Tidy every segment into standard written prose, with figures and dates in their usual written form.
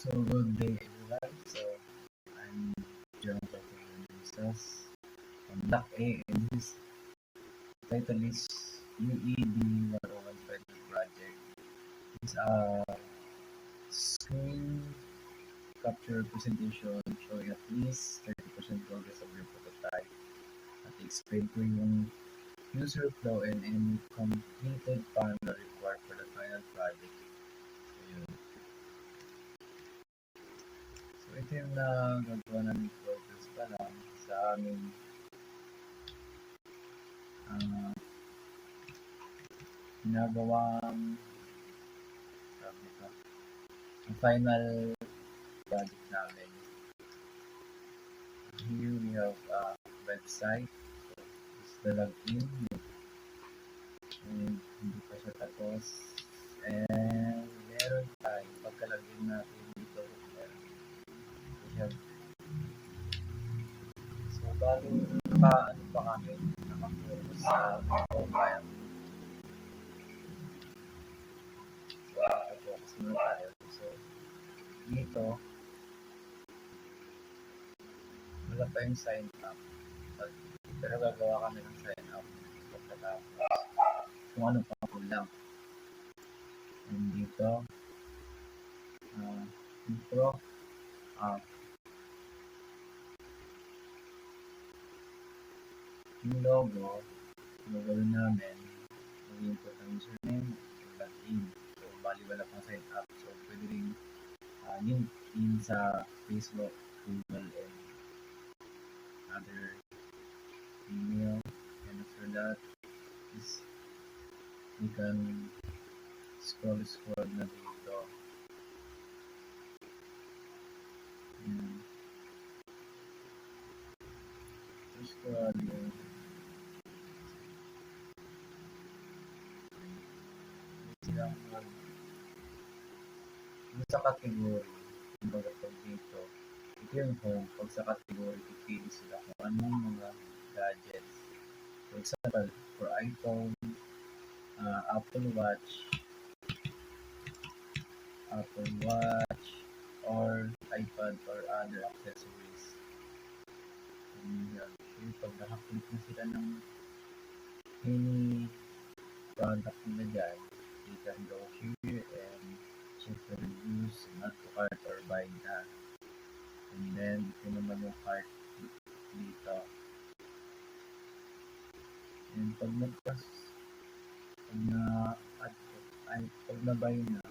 So good day everyone. So I'm John Resource from Block A, and this title is UED 101 project. It's a screen capture presentation showing at least 30% progress of your prototype at explain ko yung user flow and any completed funnel required for the final project. So, yun. So ito yung nagagawa namin progress pa lang sa aming ginagawang sabi ko, ang final project namin. Here we have a website. So, it's the login. And hindi pa siya tapos. And meron tayo. Pagka-login natin dito, we have so bago ano pa kami nakapokus sa mobile. So, focus muna tayo. So, dito, wala pa yung sign up. Pero gagawa kami ng sign up pagkatapos. Kung ano pa kulang. And dito, intro, yung logo, gagawin namin, mag-input ang username, login. So, bali wala pang sign up. So, pwede rin link in sa Facebook, Google, and other email. And after that, is you can scroll na dito. And scroll yung sa category, kumbaga pag dito, ito yung home. Pag sa category, pipili sila kung anong mga gadgets. For example, for iPhone, Apple Watch, or iPad or other accessories. And pag nakaklik na sila ng any product nila dyan, you can go here and check the reviews, not to cart or buy na. And then, ito naman yung cart dito. And pag na-buy na,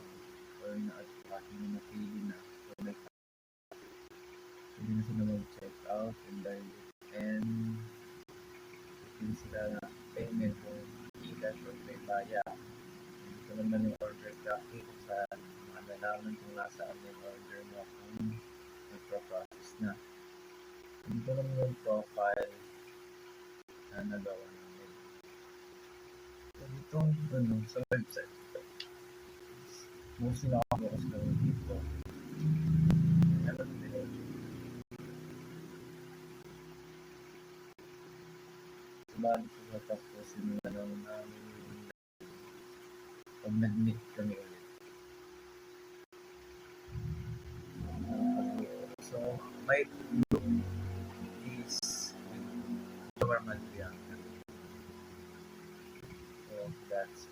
or na-pili na, so like, pwede na sila mag-check out and pwede sila na payment or e-cash or may baya. Ito naman yung order tracking kung saan malalaman kung nasaan yung order mo kung nagpa-process na. Dito naman yung profile na nagawa namin. So dito sa website, mostly nakapokus lang dito. Meron din. Bali ko natapusin na lang namin pag nag-meet kami ulit. So, my group is with Norman Bianca. So, that's